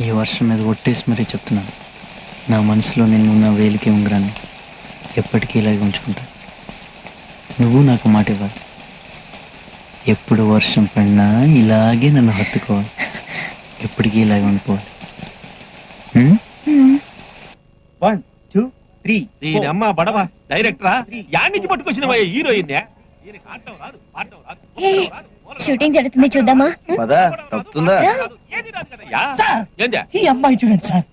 ఈ వర్షం మీద ఒట్టేసి మరీ చెప్తున్నాను, నా మనసులో నిన్ను నా వేలికి ఉంగరాన్ని ఎప్పటికీ ఇలాగే ఉంచుకుంటా. నువ్వు నాకు మాట ఇవ్వాలి, ఎప్పుడు వర్షం పడినా ఇలాగే నన్ను హత్తుకోవాలి, ఎప్పటికీ ఇలాగే ఉండిపోవాలి. 1 2 3 దీని అమ్మ బడవా డైరెక్టరా యాడ్ నుంచి పట్టుకొచ్చిన హీరోయిన్ షూటింగ్ జరుగుతుంది చూద్దామా? పదా తప్పుతుందా? ఈ అమ్మాయి చూడండి సార్,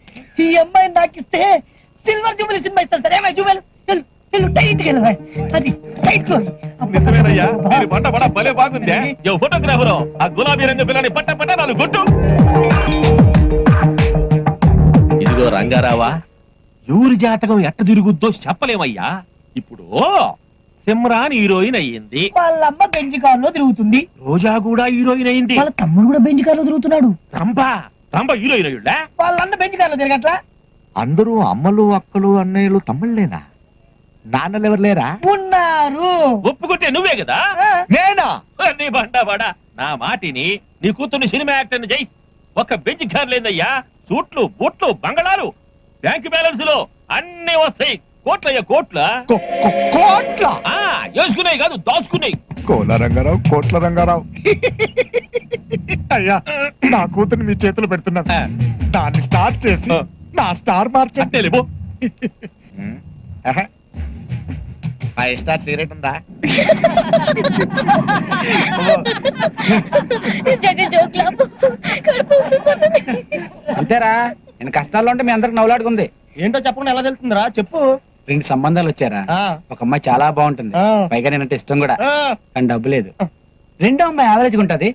ఈ అమ్మాయి నాకు ఇస్తే సిల్వర్ జూబిలీ సినిమా ఇస్తాను సార్. ఏమై జూబిలీ టైట్ గా అది టైట్ క్లోజ్. భలే బాగుంది. ఫోటోగ్రాఫర్ ఆ గులాబీ రంగు పిల్లని పట్ట పట్ట నాలుగు కొట్టు. ఇదిగో రంగారావా, ఎవరి జాతకం ఎట్ట తిరుగుద్దో చెప్పలేమయ్యా. ఇప్పుడు సిమ్రాన్ హీరోయిన్ అయ్యింది, వాళ్ళమ్మ బెంజ్ కార్ లో తిరుగుతుంది, రోజా కూడా హీరోయిన్ అయ్యింది, వాళ్ళ తమ్ముడు కూడా బెంజ్ కార్ లో తిరుగుతున్నాడు, రంభ హీరోయిన్ అయ్యుడా. వాళ్ళన్న బెంజ్ కార్ లో తిరగట్లా. అందరూ అమ్మలు అక్కలు అన్నయ్యలు తమ్ముళ్ళేనా? నాన్నలు ఎవరు లేరా? ఉన్నారు. ఒప్పుకుంటే నువ్వే కదా. నేనా? నీ బండా నా మాటిని నీ కూతుర్ని సినిమా యాక్టర్ జై. ఒక బెంచ్ కార్ లేదయ్యా, సూట్లు బూట్లు బంగళాలు బ్యాంక్ బ్యాలెన్స్ లో అన్ని వస్తాయి. కోట్లయ్యా కోట్ల కోట్ల వేసుకున్నాయి కాదు దాచుకున్నాయి. కోల రంగారావు, కోట్ల రంగారావు. అయ్యా, నా కూతురు మీ చేతులు పెడుతున్నాను, దాన్ని స్టార్ట్ చేసి నా స్టార్ మార్చండి. లేబో 5 స్టార్ సిగరెట్ ఉందా? అంతేరా, నేను కష్టాల్లో ఉంటే మీ అందరికి నవ్వులాడుకుంది. ఏంటో చెప్పకుండా ఎలా తెలుస్తుందిరా? చెప్పు. 2 సంబంధాలు వచ్చారా. ఒక అమ్మాయి చాలా బాగుంటుంది, పైగా నేనంటే ఇష్టం కూడా, కానీ డబ్బు లేదు. రెండో అమ్మాయి యావరేజ్ ఉంటది,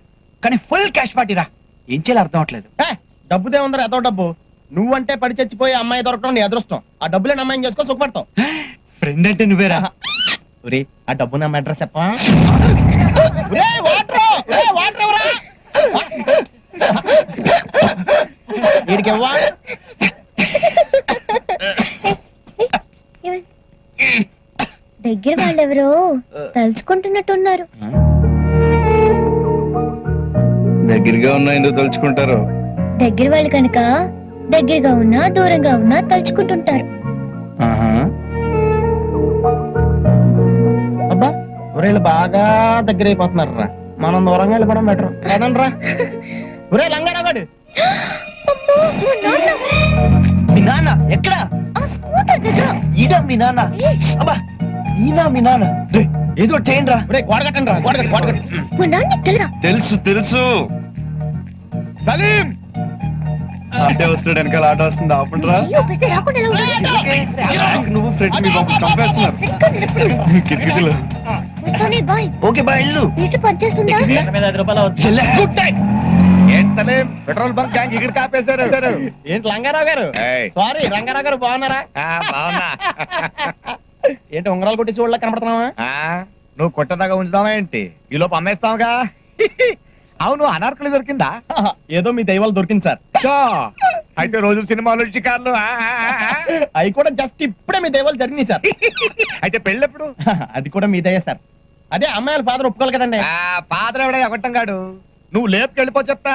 కానీ ఫుల్ క్యాష్ పార్టీరా. ఏం చేయాలి అర్థం అవట్లేదు. డబ్బుదే ఉందరా, ఎంతో డబ్బు. నువ్వంటే పడి చచ్చిపోయి అమ్మాయి దొరకడం నీ అదృష్టం. ఆ డబ్బులే అమ్మాయిని చేసుకో సుఖపడతావు. ఫ్రెండ్ అంటే నువ్వేరా. ఒరే, ఆ డబ్బు నా అడ్రస్ చెప్పా. దగ్గర వాళ్ళెవరో తలుచుకుంటున్నట్టున్నారు. దగ్గరగా ఉన్నా ఎందుకు తలుచుకుంటారు? దగ్గర వాళ్ళు కనుక దగ్గరగా ఉన్నా దూరంగా ఉన్నా తలుచుకుంటుంటారు. అబ్బా, ఒరేళ్ళు బాగా దగ్గర అయిపోతున్నారు రా. మనం దూరంగా వెళ్ళిపోవడం బెటర్ కదండి రా. ఒరే లంగారాగాడు, మీ నాన్న ఎక్కడ? ఈడా మీ నాన్న? అబ్బా, ఈనా మీ నాన్న? ఏదో చేయండి రా. గోడ కట్టండి రా, గోడ కట్టి. తెలుసు తెలుసు. సలీం అంటే వస్తాడు, వెనకాల ఆట వస్తుంది, ఆపండిరా. నువ్వు ఫ్రెండ్స్ మీ బాబు చంపేస్తున్నారు కిటికీలో. ఓకే బాయ్, ఇల్లు పెట్రోల్ బంక్ గ్యాంగ్ ఇక్కడ కాపేశారు. ఏంటి లంగారావు గారు? సారీ రంగారావు గారు, బాగున్నారా? బాగున్నా. ఏంటి ఉంగరాలు కొట్టి చూడలే కనపడుతున్నావా? నువ్వు కొట్టదాకా ఉంచుదావా ఏంటి? ఈ లోపు అమ్మేస్తావుగా. అవును, అనార్కలి దొరికిందా? ఏదో మీ దైవాలు దొరికింది సార్. అయితే రోజు సినిమాలు షికార్లు అవి కూడా జస్ట్ ఇప్పుడే మీ దైవాలు జరిగినాయి సార్. అయితే పెళ్ళెప్పుడు? అది కూడా మీ దయ సార్. అదే అమ్మాయిల ఫాదర్ ఒప్పుకోవాలి కదండి. ఫాదర్ ఎవడ ఎగొట్టం గాడు, నువ్వు లేపుకెళ్ళిపో చెప్తా.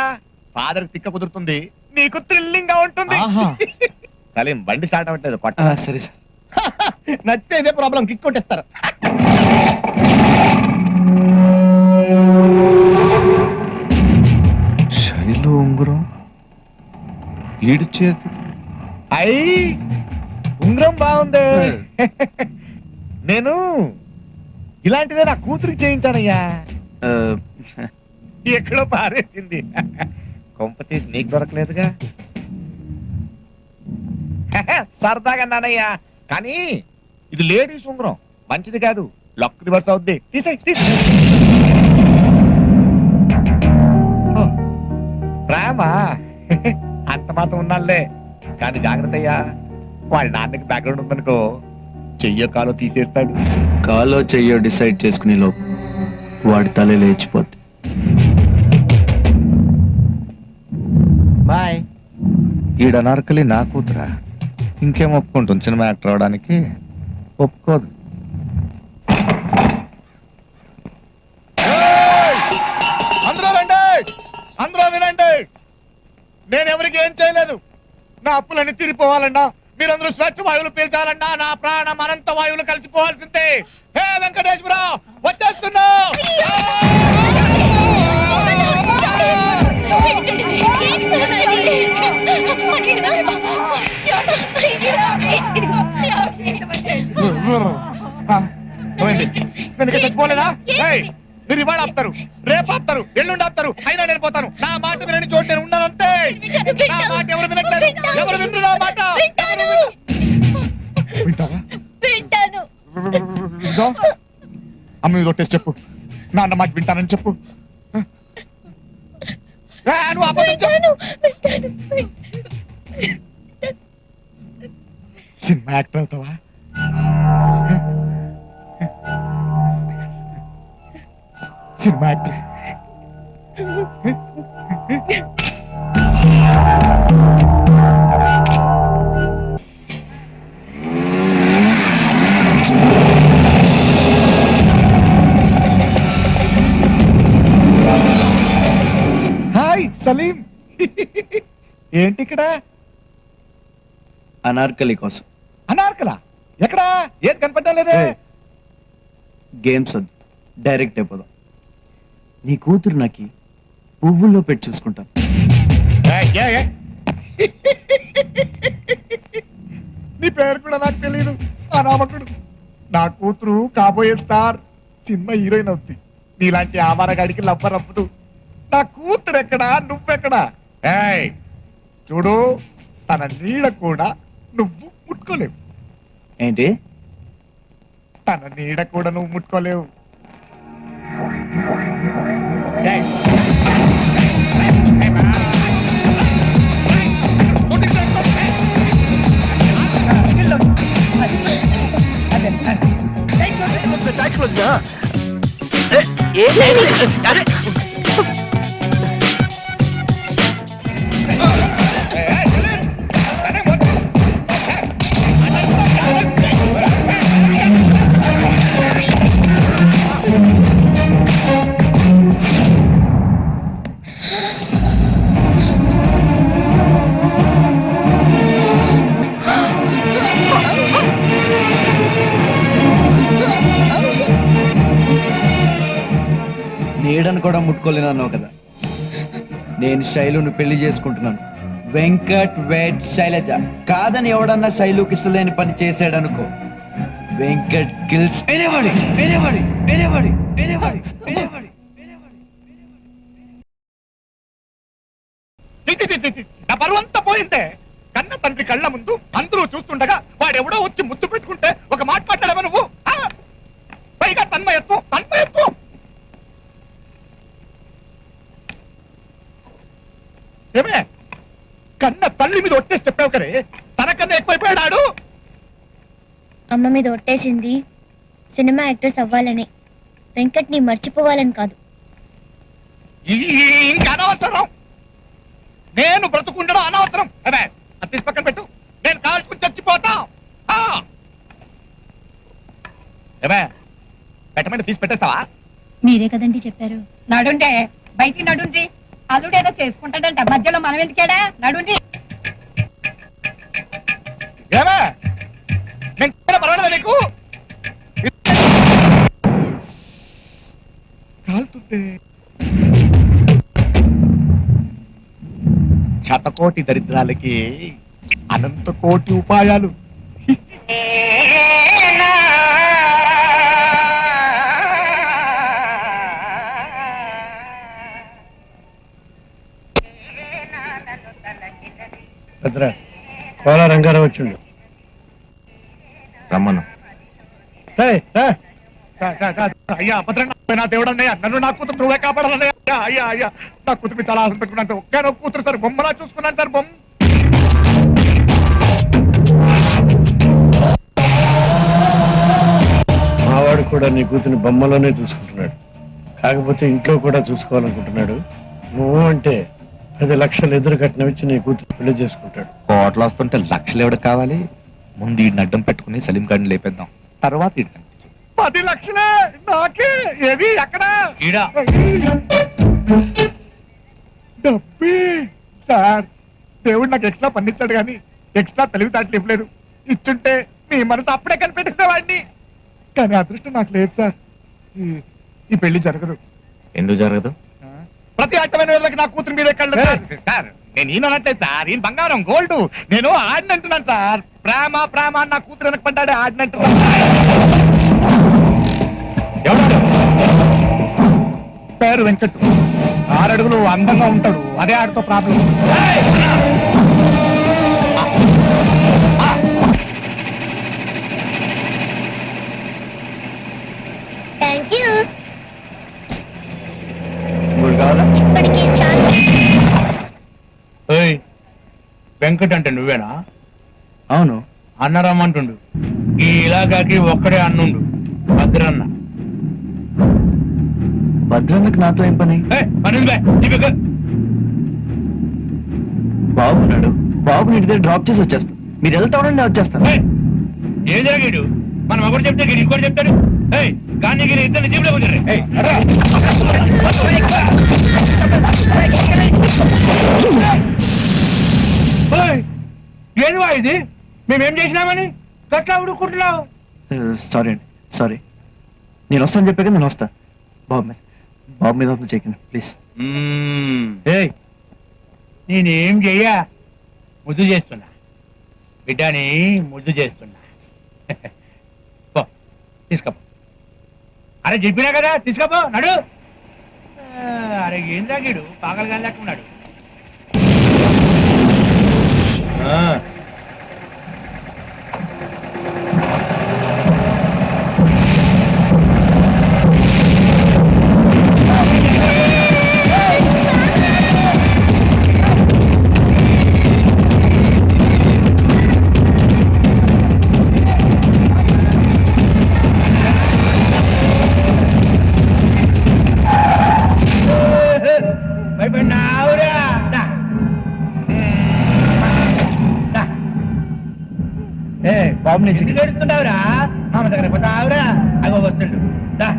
ఫాదర్ తిక్క కుదురుతుంది, నీకు థ్రిల్లింగ్ గా ఉంటుంది. సలీం బండి స్టార్ట్ అవ్వట్లేదు, కొట్ట. సరే సార్. నచ్చితే ఇదే ప్రాబ్లం, కిక్ కొట్టేస్తారు. శైలు ఉంగరం, ఈడు చేతి. అయ్యి ఉంగరం బాగుంది. నేను ఇలాంటిదే నా కూతురికి చేయించానయ్యా. ఎక్కడో పారేసింది. కొంప తీసి నీకు దొరకలేదుగా. సరదాగా నానయ్యా, కానీ ఇది లేడీస్ ఉంగరం, మంచిది కాదు, లక్ రివర్స్ అవుద్ది. ప్రేమ అంత మాత్రం ఉన్నాలే, కానీ జాగ్రత్త అయ్యా. వాళ్ళ నాన్నకి బ్యాక్గ్రౌండ్ ఉందనుకో, చెయ్యో కాలో తీసేస్తాడు. కాలో చెయ్యో డిసైడ్ చేసుకునే లోపు వాడి తల లేచిపోద్ది. బాయ్. ఈడ అనార్కలి నా కూతురా, ఇంకేం ఒప్పుకుంటుంది సినిమా యాక్టర్ అవడానికి? ఒప్పుకోదు. అందరూ రండి, అందరూ వినండి. నేను ఎవరికి ఏం చేయలేదు. నా అప్పులన్నీ తీరిపోవాలన్నా, మీరందరూ స్వచ్ఛ వాయువులు పీల్చాలన్నా, నా ప్రాణం అనంత వాయువులు కలిసిపోవాల్సిందే. హే వెంకటేశ్వరరావు, వచ్చేస్తున్నా. నేను చచ్చిపోలేదా? మీరు ఇవాళ ఆపుతారు, రేపు ఆపుతారు, ఎల్లుండి ఆపుతారు, అయినా నేను పోతాను. నా మాట వినని చోటు నేను ఉన్నానంతే. నా మాట ఎవరు వినట్లేదు. ఎవరు వింటారు నా మాట? వింటావా? అమ్మ మీద ఒట్టేసి చెప్పు, నాన్న మాట వింటానని చెప్పు. నువ్వు అబద్ధం చెప్పు. సినిమా యాక్టర్ అవుతావా? Cinema actor. హాయ్ సలీం. ఏంటి ఇక్కడ? అనార్కలి కోసం. అనార్కలా? ఎక్కడా? ఏది కనపడలేదే. గేమ్స్ వద్దు, డైరెక్ట్ అయిపోదాం. నీ కూతురు నాకి పువ్వుల్లో పెట్టి చూసుకుంటాను. నీ పేరు కూడా నాకు తెలియదు. అనామకుడు. నా కూతురు కాబోయే స్టార్, సినిమా హీరోయిన్ అవుద్ది. నీలాంటి ఆవారగాడికి లవ్వరవ్వదు. నా కూతురు ఎక్కడా, నువ్వెక్కడా? ఏయ్ చూడు, తన నీడ కూడా నువ్వు ముట్టుకోలేవు. ఏంటి? తన నీడ కూడా నువ్వు ముట్టుకోలేవు. నీడను కూడా ముట్టుకోలేనన్నావు కదా. నేను శైలును పెళ్లి చేసుకుంటున్నాను. వెంకట్ వెడ్ శైలజ. కాదని ఎవడన్నా శైలుకి ఇష్టలేని పని చేశాడనుకో, Venkat kills anybody anybody anybody anybody anybody. నా పరువంతా పోయిందే. కన్న తండ్రి కళ్ళ ముందు అందరూ చూస్తుండగా వాడెవడో వచ్చి ముద్దు పెట్టుకుంటే ఒక మాట మాట్లాడవా నువ్వు? పైగా తన్మయత్వం తన్మయత్వం. ఏమే కన్న తల్లి మీద ఒట్టేసి చెప్పావు కరే, తనకన్నా ఎక్కువైపోయాడు. అమ్మ మీద ఒట్టేసింది సినిమా యాక్ట్రెస్ అవ్వాలని, వెంకట్ ని మర్చిపోవాలని కాదు. ఇంకా అనవసరం. నేను బ్రతుకుండడం అనవసరం. అదే అది తీసి పక్కన పెట్టు. నేను కాల్చుకుని చచ్చిపోతా. ఏమే పెట్టమంటే తీసి పెట్టేస్తావా? మీరే కదండి చెప్పారు. నడుండే బయటికి నడుండ్రి. అల్లుడేదో చేసుకుంటాడంట, మధ్యలో మనం ఎందుకేడా? నడుండి. ఏమే నేను పర్వాలేదా నీకు? కాలుతుంది. శతకోటి దరిద్రాలకి అనంత కోటి ఉపాయాలు. కోలా రంగారావు వచ్చిండు. రమ్మను. అయ్యా భద్రంగా నా దేవుడు అన్నయ్య, నన్ను నా కూతురు నువ్వే కాపాడాలన్నయ్య. అయ్యా అయ్యా నా కూతురు చాలా ఆశ పెట్టుకున్నాను. ఒక్క కూతురు సార్ బొమ్మలా చూసుకున్నాను సార్. బొమ్మ మావాడు కూడా నీ కూతుని బొమ్మలోనే చూసుకుంటున్నాడు. కాకపోతే ఇంట్లో కూడా చూసుకోవాలనుకుంటున్నాడు. నువ్వు అంటే 10 లక్షలు ఎదురు కట్టినవిచ్చి నీ కూతురు పెళ్లి చేసుకుంటాడు. కోట్లు వస్తుంటే లక్షలు ఎవరికి కావాలి? ముందు ఈ అడ్డం పెట్టుకుని సలీం గారిని లేపేద్దాం, తర్వాత 10 లక్షలే నాకే. ఏది ఎక్కడ? డబ్బే సార్, దేవుడు నాకు ఎక్స్ట్రా పన్నిచ్చాడు కానీ ఎక్స్ట్రా తెలివితేటలు ఇవ్వలేదు. ఇచ్చుంటే మీ మనసు అప్పుడే కనిపెట్టేసేవాడిని. కానీ అదృష్టం నాకు లేదు సార్. ఈ పెళ్లి జరగదు. ఎందుకు జరగదు? ప్రతి అట్టమైన వాళ్ళకి నా కూతురు మీదే కళ్ళు సార్. నేను ఈయన అనట్లేదు సార్, ఈయన బంగారం గోల్డ్. నేను ఆడినంటున్నాను సార్. ప్రేమ ప్రేమ అని నా కూతురు వెనక పడ్డాడే ఆడినంటున్నాను. పేరు వెంకట్, 6 అడుగులు, అందంగా ఉంటాడు. అదే ఆడితో ప్రాబ్లం. Thank you. ఇప్పుడు కావాలా? ఇప్పటికే చాలా. ఏయ్, వెంకట్ అంటే నువ్వేనా? అవును. అన్నరమ్మంటుండు. ఈ ఇలాకాకి ఒక్కడే అన్నుండు, భద్రన్న. భద్రన్నకు నాతో ఏం పని? బాబు ఉన్నాడు, బాబు ఇంటి దగ్గర డ్రాప్ చేసి వచ్చేస్తా. మీరు వెళ్తా ఉండండి, వచ్చేస్తాను. ఏం జరిగాడు? మనం ఒకటి చెప్తే ఇంకోటి చెప్తాడు. కానీ ఇద్దరు జీవులో ఉంటారు. ఏదివా ఇది? మేమేం చేసినామని గట్లా ఉడుకుంటున్నావు? సారీ అండి, సారీ. నేను వస్తాను చెప్పాక నేను వస్తా. బాబు మీద చేయకండి ప్లీజ్. నేనేం చెయ్యా, ముద్దు చేస్తున్నా బిడ్డని, ముద్దు చేస్తున్నా. తీసుకోపో. అరే చెప్పినా కదా, తీసుకోపో. నడు. అరే ఏం తాగాడు? పాగలు కానీ లేకున్నాడు. భయపడినావురా? బాబు నుంచి ఎందుకు ఏడుస్తున్నావురా? మామ దగ్గర పోతావురా? అగో వస్తుండు. దా.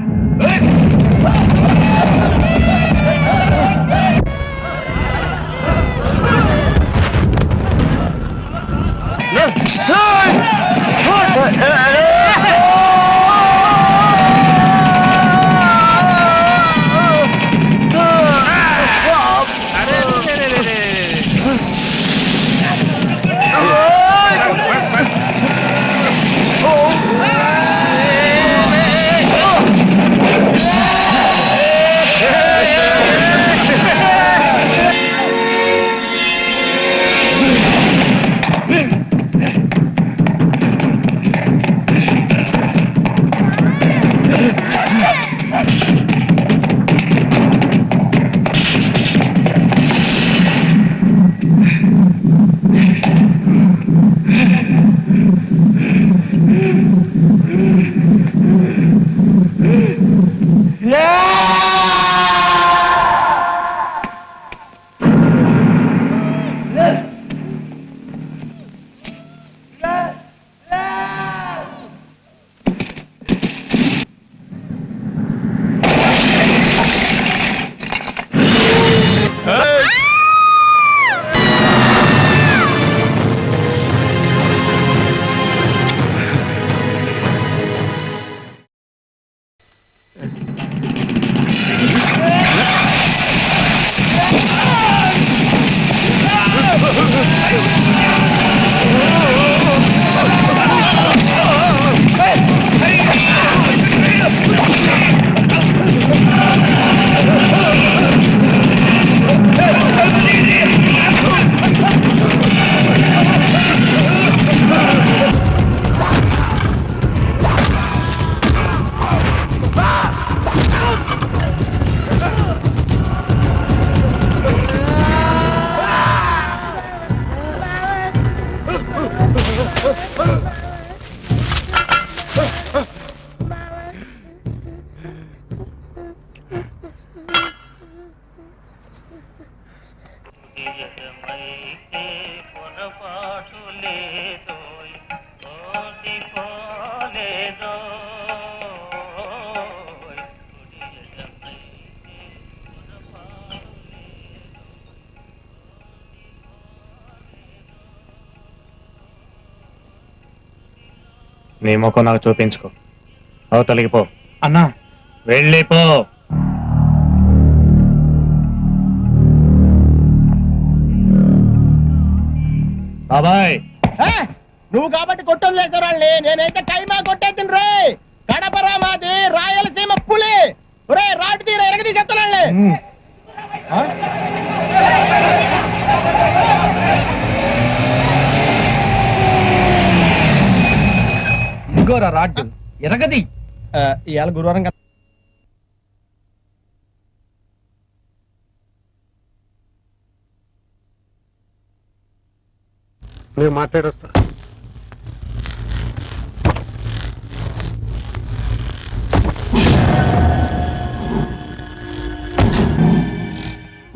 నీ ముఖం నాకు చూపించుకో అవతలికి పో అన్నా వెళ్ళిపో బాబాయ్ నువ్వు కాబట్టి కొట్టం లేసారాళ్ళే నేనైతే కైమా కొట్టేద్దును రే కడపరా మాది రాయలసీమ పులి రే రాటు తీర ఎరగది చెప్తానండి ఇంకోరా రాడ్డు ఎరగది ఇవాళ గురువారం కదా నేను మాట్లాడొస్తా.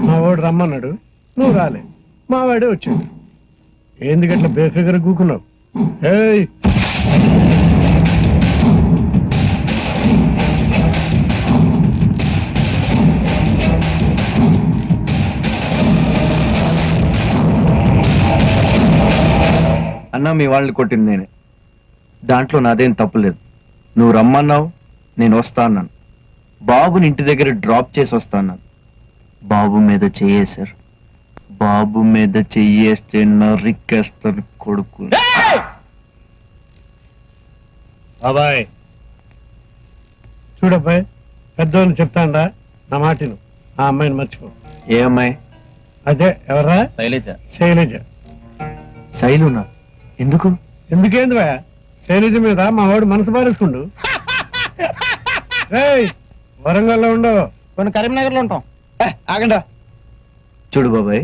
మా వాడు రమ్మన్నాడు, నువ్వు రాలే. మా వాడే వచ్చాడు. ఎందుకట్లా బేఫిగర్ కూకున్నావు? ఏయ్ అన్న మీ వాళ్ళని కొట్టింది నేనే, దాంట్లో నాదేం తప్పులేదు. నువ్వు రమ్మన్నావు, నేను వస్తా అన్నాను. బాబుని ఇంటి దగ్గర డ్రాప్ చేసి వస్తా అన్నాను. బాబు మీద చెయ్యేశారు. బాబు మీద చెయ్యేస్తే నరికేస్తారు కొడుకు. బాబాయ్ చూడబ్బాయ్, పెద్దోళ్ళు చెప్తాండా, నా మాటిను. ఆ అమ్మాయిని మర్చిపో. ఏ అమ్మాయి? అదే ఎవరా? శైలజ. శైలునా? ఎందుకు? ఎందుకేంది భయ? శైలజ మీద మా వాడు మనసు పారేసుకుండు. వరంగల్లో ఉండవు, కొన్ని కరీంనగర్ లో ఉంటాం. ఆగండా. చూడు బాబాయ్,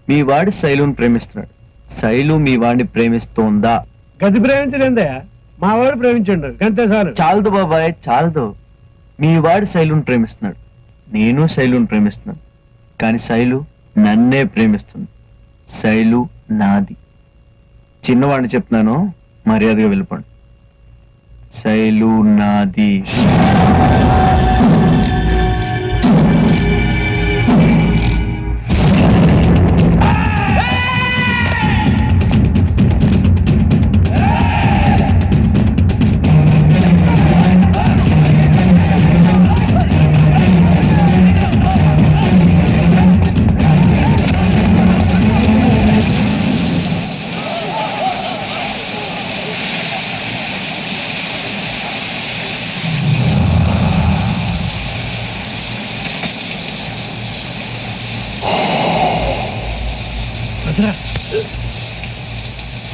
మీ వాడు శైలుని ప్రేమిస్తున్నాడు. శైలు మీ వాడిని ప్రేమిస్తోందా? గది ప్రేమించలేందయ్యా, మా వాడు ప్రేమించండు, గంతే చాలు. చాలదు బాబాయ్, చాలదు. మీ వాడు శైలుని ప్రేమిస్తున్నాడు, నేను శైలుని ప్రేమిస్తున్నాను. కానీ శైలు నన్నే ప్రేమిస్తుంది. శైలు నాది. చిన్నవాడిని చెప్తున్నాను, మర్యాదగా వెళ్ళిపోండి. శైలు నాది.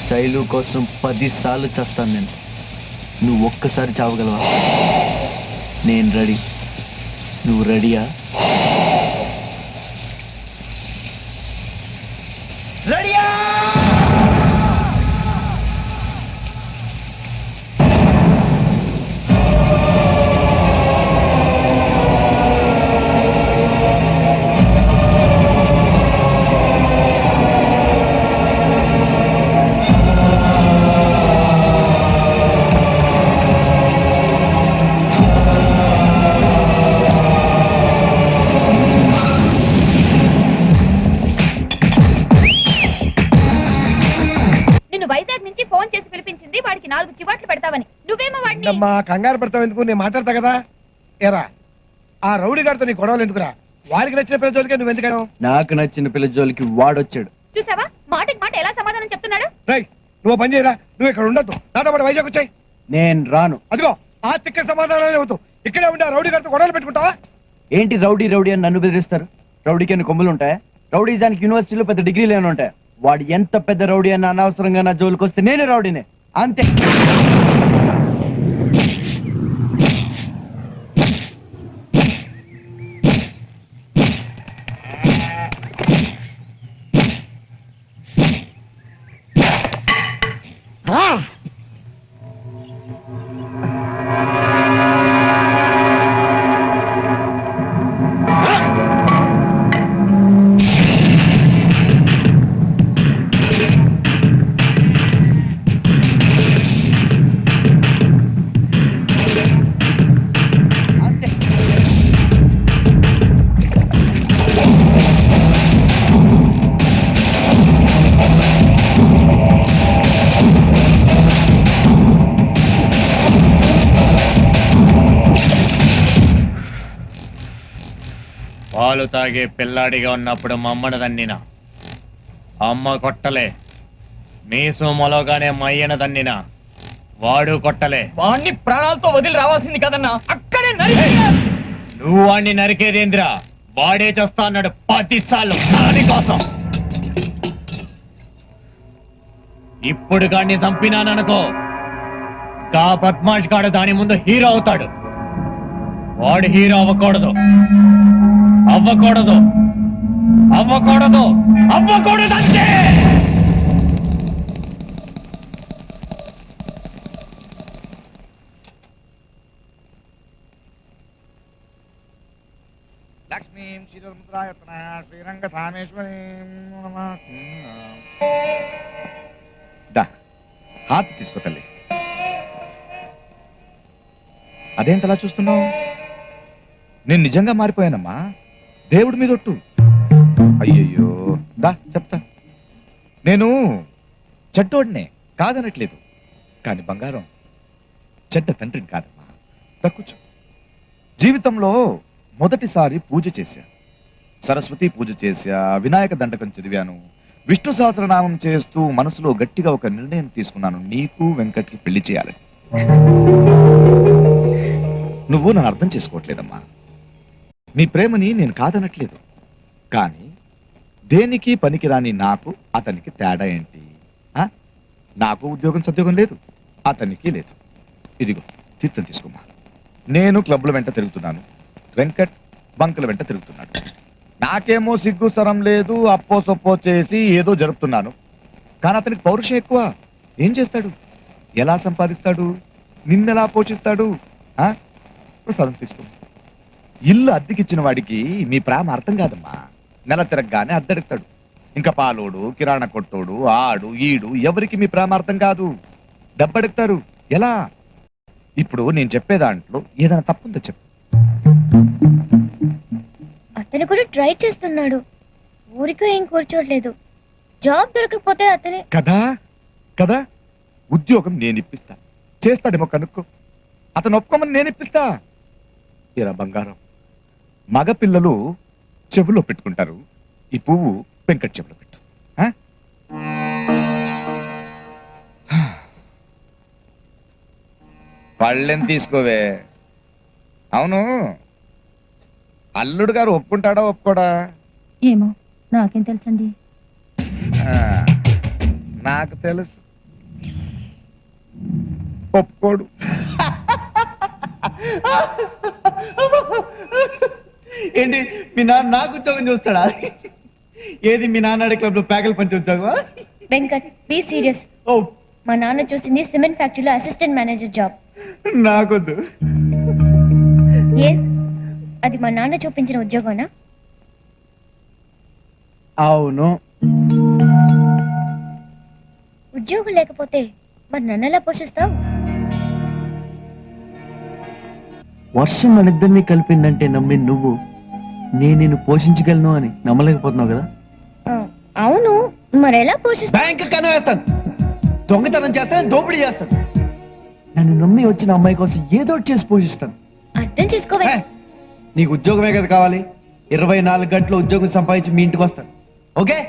శైలు కోసం 10 సార్లు చేస్తాను నేను. నువ్వు ఒక్కసారి చావగలవా? నేను రెడీ. నువ్వు రెడీయా? రెడీయా? వైజాగ్ నుంచి ఫోన్ చేసి పిలిపించింది వాడికి 4 చివాట్లు పెడతావని. నువ్వేమో వాడిని అమ్మా కంగారు పడతావు ఎందుకు? నేను మాట్లాడతా కదా. ఏరా ఆ రౌడీ గారితో నీ గొడవలు ఎందుకురా? వారికి నచ్చిన పిల్ల జోలికే నువ్వు ఎందుకను? నాకు నచ్చిన పిల్ల జోలికి వాడొచ్చాడు. చూసావా మాటకి మాట ఎలా సమాధానం చెప్తున్నాడు. రై నువ్వు పని చేయరా, నువ్వు ఇక్కడ ఉండొద్దు, నాతో పాటు వైజాగ్ వచ్చాయి. నేను రాను. అదిగో ఆ తిక్క సమాధానాలే అవుతావు. ఇక్కడే ఉండి ఆ రౌడీ గారితో గొడవలు పెట్టుకుంటావా? ఏంటి రౌడీ రౌడీ అని నన్ను బెదిరిస్తారు? రౌడీకి అన్ని కొమ్ములు ఉంటాయా? రౌడీజానికి యూనివర్సిటీలో పెద్ద డిగ్రీలు ఏమైనా ఉంటాయా? వాడు ఎంత పెద్ద రౌడీ అన్న అనవసరంగా నా జోలికి వస్తే నేనే రౌడీనే, అంతే. పాలు తాగే పిల్లాడిగా ఉన్నప్పుడు మా అమ్మను దన్నిన అమ్మ కొట్టలే. మీసు మొలగానే మయ్యన దన్నిన వాడు కొట్టలే. వాణ్ణి ప్రాణాలతో వదిలి రావాల్సింది కదన్నా, అక్కడే నువ్వు వాణ్ణి నరికేదేంద్రా? వాడే చేస్తా అన్నాడు 10 సార్లు దానికోసం. ఇప్పుడు గాడిని చంపినాననుకో, గా బద్మాష్ గాడు దాని ముందు హీరో అవుతాడు. వాడు హీరో అవ్వకూడదు, అవ్వకూడదు, అవ్వకూడదు, అవ్వకూడదు అంతే. లక్ష్మీం శ్రీరంగ శ్రీరంగధామేశ్వరీ హాత్ తీసుకో తల్లి. అదేంటలా చూస్తున్నావు? నేను నిజంగా మారిపోయానమ్మా, దేవుడి మీద ఒట్టు. అయ్యయ్యో దా చెప్తా. నేను చెడ్డోడినే కాదనట్లేదు, కానీ బంగారం చెడ్డ తండ్రిని కాదమ్మా. తక్కువ జీవితంలో మొదటిసారి పూజ చేశా, సరస్వతి పూజ చేశా, వినాయక దండకం చదివాను, విష్ణు సహస్రనామం చేస్తూ మనసులో గట్టిగా ఒక నిర్ణయం తీసుకున్నాను, నీకు వెంకట్కి పెళ్లి చేయాలని. నువ్వు నన్ను అర్థం చేసుకోవట్లేదమ్మా. నీ ప్రేమని నేను కాదనట్లేదు, కానీ దేనికి పనికిరాని నాకు అతనికి తేడా ఏంటి? నాకు ఉద్యోగం సద్యోగం లేదు, అతనికి లేదు. ఇదిగో తీర్థం తీసుకోమ్మా. నేను క్లబ్ల వెంట తిరుగుతున్నాను, వెంకట్ బంకుల వెంట తిరుగుతున్నాడు. నాకేమో సిగ్గు సరం లేదు, అప్పో సొప్పో చేసి ఏదో జరుపుతున్నాను. కానీ అతనికి పౌరుషం ఎక్కువ. ఏం చేస్తాడు, ఎలా సంపాదిస్తాడు, నిన్నెలా పోషిస్తాడు? ప్రసాదం తీసుకో. ఇల్లు అద్దెకిచ్చిన వాడికి మీ ప్రేమ అర్థం కాదమ్మా. నెల తిరగగానే అద్దెడెత్తాడు. ఇంకా పాలోడు, కిరాణా కొట్టోడు, ఆడు ఈడు ఎవరికి మీ ప్రేమ అర్థం కాదు, డబ్బడెత్తారు. ఎలా? ఇప్పుడు నేను చెప్పే దాంట్లో ఏదైనా తప్పుందో చెప్పు. అతను కూడా ట్రై చేస్తున్నాడు, ఊరికే ఏం కూర్చోట్లేదు. జాబ్ దొరకకపోతే అతనే కదా కదా ఉద్యోగం నేను ఇప్పిస్తా, చేస్తాడేమో కనుక్కో. అతను ఒప్పుకోమని నేను ఇప్పిస్తా. ఇరా బంగారం, మగపిల్లలు చెవులో పెట్టుకుంటారు, ఈ పువ్వు వెంకట్ చెవులో పెట్టు. పళ్ళెం తీసుకోవే. అవును, అల్లుడు గారు ఒప్పుకుంటాడా ఒప్పుకోడా? ఏమో నాకేం తెలుసండి. నాకు తెలుసు, ఒప్పుకోడు. ఏంటి మీ నాన్న నాకు ఉద్యోగం చూస్తాడా? ఏది మీ నాన్న క్లబ్ లో ప్యాకెల్ పంచి ఉద్యోగమా? Venkat be serious. ఓ మా నాన్న చూసింది సిమెంట్ ఫ్యాక్టరీలో అసిస్టెంట్ మేనేజర్ జాబ్. నాకొద్దు. ఏ అది మా నాన్న చూపించిన ఉద్యోగమా? అవును. ఉద్యోగం లేకపోతే మరి నన్ను ఎలా పోషిస్తావు? వర్షం మనిద్దరినీ కలిపిందంటే నమ్మి నువ్వు నేను నిన్ను పోషించగలను అని నమ్మలేకపోతున్నావు కదా. అవును, మరి ఎలా పోషిస్తావు? బ్యాంక్ కన్నా వేస్తాను, దొంగతనం చేస్తాను, దోపిడీ చేస్తాను. నన్ను నమ్మి వచ్చిన అమ్మాయి కోసం ఏదో ఒకటి చేసి పోషిస్తాను. అర్థం చేసుకోవే. నీకు ఉద్యోగమే కదా కావాలి, 24 గంటలు ఉద్యోగం సంపాదించి మీ ఇంటికి వస్తాను. ఓకే?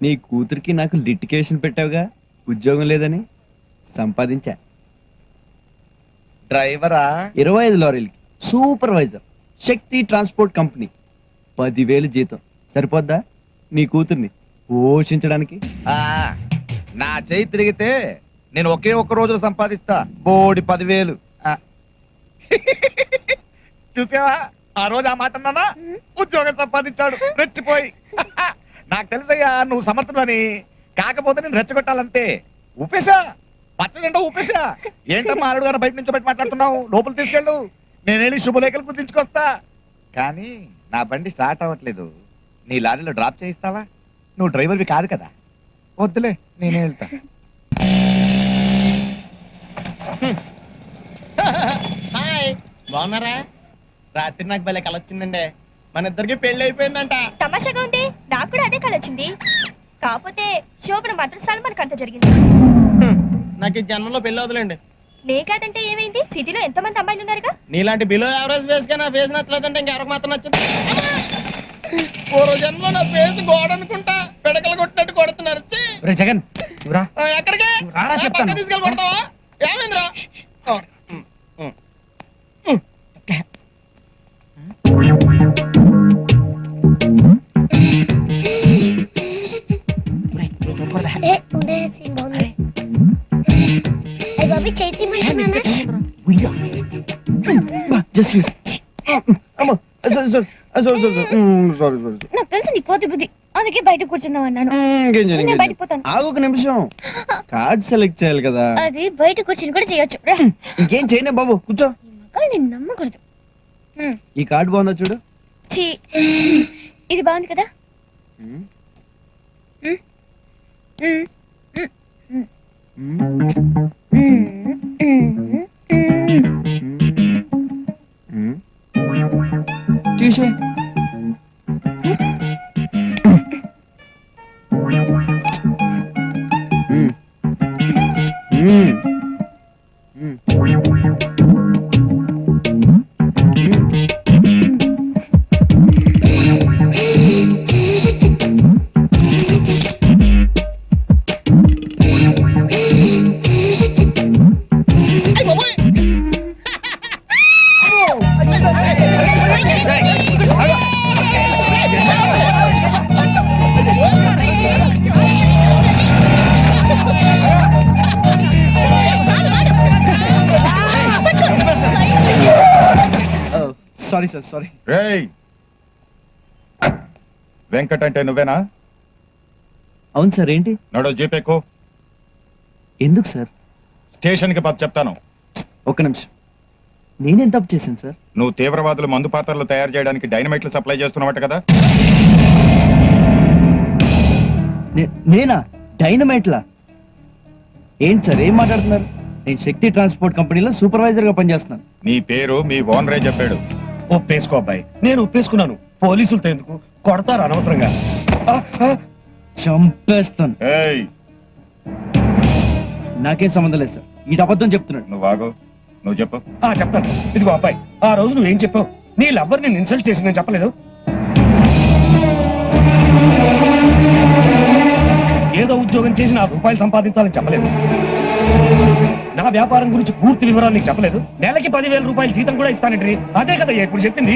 నీ కూతురికి నాకు లిటికేషన్ పెట్టావుగా, ఉద్యోగం లేదని. సంపాదించా. డ్రైవరా? 25 లారీలకి సూపర్వైజర్, శక్తి ట్రాన్స్పోర్ట్ కంపెనీ, 10,000 జీతం. సరిపోద్దా నీ కూతుర్ని పోషించడానికి? నా చేయి తిరిగితే నేను ఒకే ఒక్క రోజులో సంపాదిస్తా బోడి 10,000. చూసావా, ఆ రోజు ఆ మాట అన్నానా, ఉద్యోగం సంపాదించాడు రెచ్చిపోయి. నాకు తెలుసయ్యా నువ్వు సమర్థులని, కాకపోతే నేను రెచ్చగొట్టాలంతే. ఊపేశా, పచ్చజెండా ఊపేశా. ఏంటమ్మా అల్లుడు గారు బయట నుంచి బయట మాట్లాడుతున్నావు, లోపల తీసుకెళ్ళు, నేనేమి శుభలేఖలు గుర్తించుకొస్తా. కానీ నా బండి స్టార్ట్ అవ్వట్లేదు, నీ లారీలో డ్రాప్ చేయిస్తావా? నువ్వు డ్రైవర్వి కాదు కదా. వద్దులే, నేనే వెళ్తా. బాగున్నారా? రాత్రి నాకు భలే కల వచ్చిందండి. మన ఇద్దరికి పెళ్లి అయిపోయిందంట. తమాషాగా ఉంది, నాకు కూడా అదే కళ వచ్చింది. కాకపోతే శోభన మాత్రం సల్మాన్ అంత జరిగింది. నాకు ఈ జన్మలో పెళ్లి అవుతులేండి. నే కాదంటే ఏమైంది? సిటీలో ఎంతమంది అమ్మాయిలు ఉన్నారుగా. నీలాంటి బిలో ఎవరేజ్ ఫేస్ గా నా ఫేస్ నచ్చలేదంటే ఇంకెవరికి మాత్రం నచ్చుతుంది. పూర్వ జన్మలో నా ఫేస్ గోడ అనుకుంటా పిడకలు కొట్టినట్టు కొడుతున్నారు. ఛీ! ఒరే జగన్ నువ్వురా. ఎక్కడికి రారా చెప్తాను. పక్కకి తీసుకెళ్ళి కొడతావా? ఏమైందిరా? నాకు తెలుసు నీ కోతి బుద్ధి, అందుకే బయట కూర్చుందాం అన్నాను. నేను బయటకు పోతాను. ఒక నిమిషం, కార్డ్ సెలెక్ట్ చేయాలి కదా. అది బయట కూర్చుని కూడా చేయొచ్చు. ఇంకేం చేయనే బాబు, కూర్చో. నేను నమ్మకూడదు. ఈ కార్డు బాగుందా చూడు. ఛీ, ఇది బాగుంది కదా. తీసే. Sorry sir, sorry. రేయ్ వెంకట్ అంటే నువ్వేనా? అవును సార్. ఏంటి? నడో జీపేకు. ఎందుకు సార్? స్టేషన్కి పద చెప్తాను. ఒక్క నిమిషం, నేనేం తప్పు చేశాను సార్? నువ్వు తీవ్రవాదులు మందు పాత్రలు తయారు చేయడానికి డైనమైట్లు సప్లై చేస్తున్నావట కదా. నేనా? డైనమైట్లా? ఏంటి సార్, ఏం మాట్లాడుతున్నారు? నేను శక్తి ట్రాన్స్పోర్ట్ కంపెనీలో సూపర్వైజర్ గా పనిచేస్తున్నాను. నీ పేరు మీ ఓనరే చెప్పాడు. ఒప్పేసుకో అబ్బాయి, నేను ఒప్పేసుకున్నాను. పోలీసులతో ఎందుకు కొడతారు అనవసరంగా. చంపేస్తాను. ఏయ్ నాకేం సంబంధం లేదు సార్, ఇది అబద్ధం చెప్తున్నాడు. నువ్వు ఆగు, నువ్వు చెప్పు. చెప్తాను. ఇదిగో అబ్బాయి, ఆ రోజు నువ్వేం చెప్పావు? నీ లవ్వర్ నేను ఇన్సల్ట్ చేసిందని చెప్పలేదు? ఏదో ఉద్యోగం చేసి 4 రూపాయలు సంపాదించాలని చెప్పలేదు? నా వ్యాపారం గురించి పూర్తి వివరాలు నీకు చెప్పలేదు? నెలకి 10,000 రూపాయలు జీతం కూడా ఇస్తానంటే అదే కదా ఇప్పుడు చెప్పింది.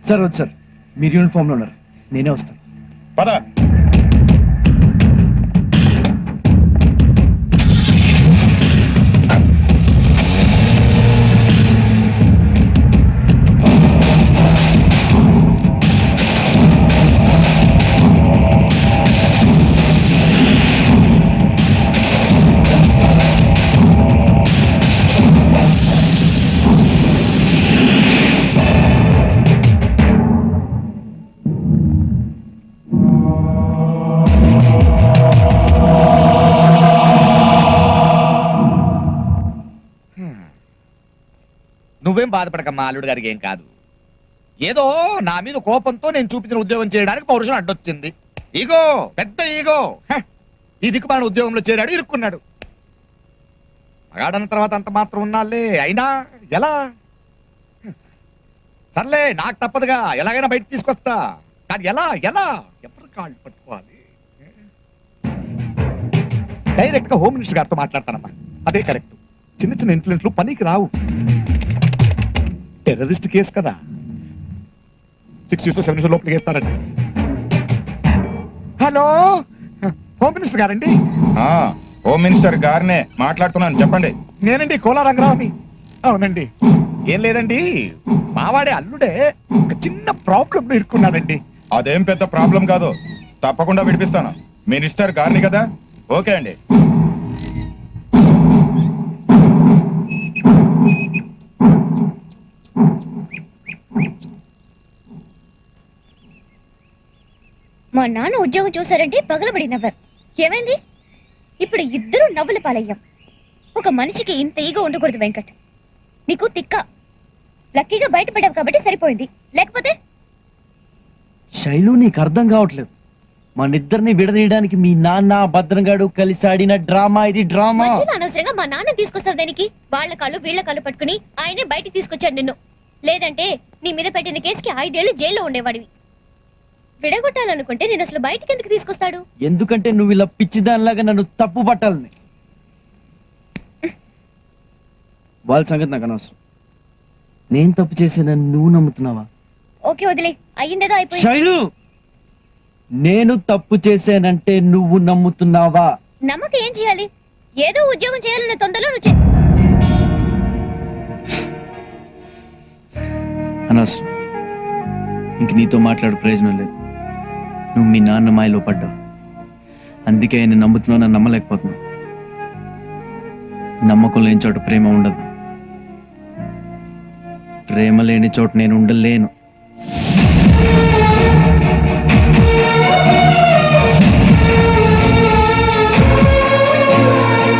సార్ వద్దు సార్, మీరు యూనిఫామ్ లో ఉన్నారు, నేనే వస్తాను. పద. నువ్వేం బాధపడకమ్మా, అల్లుడు గారికి ఏం కాదు. ఏదో నా మీద కోపంతో నేను చూపించిన ఉద్యోగం చేయడానికి పౌరుషం అడ్డొచ్చింది. ఈగో, పెద్ద ఈగో. ఈ దిక్కుమాలిన ఉద్యోగంలో చేరాడు, ఇరుక్కున్నాడు. మగాడన్న తర్వాత అంత మాత్రం ఉన్నాలే. అయినా ఎలా? సర్లే, నాకు తప్పదుగా, ఎలాగైనా బయట తీసుకొస్తా. కానీ ఎలా ఎలా ఎవరు కాళ్ళు పట్టుకోవాలి? డైరెక్ట్ గా హోమ్ మినిస్టర్ గారితో మాట్లాడతానమ్మా, అదే కరెక్ట్. చిన్న చిన్న ఇన్ఫ్లుయెన్స్లు పనికి రావు. టెర్రరిస్ట్ కేసు కదా, 6 years to 7 years లోపలికి వేస్తారండి. హలో, హోమ్ మినిస్టర్ గారండి? హోమ్ మినిస్టర్ గారినే మాట్లాడుతున్నాను, చెప్పండి. నేనండి, కోలా రంగరావుని. అవునండి. ఏం లేదండి, మావాడే అల్లుడే ఒక చిన్న ప్రాబ్లం లో ఇరుక్కున్నాడండి. అదేం పెద్ద ప్రాబ్లం కాదు, తప్పకుండా విడిపిస్తాను. మినిస్టర్ గారిని కదా. ఓకే అండి. మా నాన్న ఉద్యోగం చూసారంటే పగలబడి నవ్వారు. ఏమైంది? ఇప్పుడు ఇద్దరు నవ్వుల పాలయ్యాం. ఒక మనిషికి ఇంత ఈగో ఉండకూడదు వెంకట్. నీకు తిక్క. లక్కీగా బయటపడ్డావు కాబట్టి సరిపోయింది, లేకపోతే శైలు నీకు అర్థం కావట్లేదు. మనిద్దరిని విడదీయడానికి మీ నాన్న భద్రంగాడు కలిసి ఆడిన డ్రామా ఇది, డ్రామా. మధ్యలో అనవసరంగా మా నాన్న తీసుకొస్తావు దానికి. వాళ్ళ కాళ్ళు వీళ్ళ కాళ్ళు పట్టుకుని ఆయనే బయటికి తీసుకొచ్చాడు నిన్ను. లేదంటే నీ మీద పెట్టిన కేసుకి 5 ఏళ్ళు జైల్లో ఉండేవాడివి. విడగొట్టాలనుకుంటే నేను అసలు బయటికి ఎందుకు తీసుకొస్తాడు? ఎందుకంటే నువ్వు ఇలా పిచ్చిదానిలాగా నన్ను తప్పు పట్టాలని. వాళ్ళ సంగతి నాకు అనవసరం. నేను తప్పు చేశానని నువ్వు నమ్ముతున్నావా? ఓకే వదిలే, అయ్యిందేదో అయిపోయింది. శైలు, నేను తప్పు చేశానంటే నువ్వు నమ్ముతున్నావా? నమ్మక ఏం చేయాలి? ఏదో ఉద్యోగం చేయాలన్న తొందరలో నువ్వు అనవసరం. ఇంక నీతో మాట్లాడు ప్రయోజనం లేదు. నువ్వు మీ నాన్న మాయలో పడ్డావు. అందుకే ఆయన నమ్ముతున్నావు, నన్ను నమ్మలేకపోతున్నావు. నమ్మకం లేని చోట ప్రేమ ఉండదు. ప్రేమ లేని చోట నేను ఉండలేను.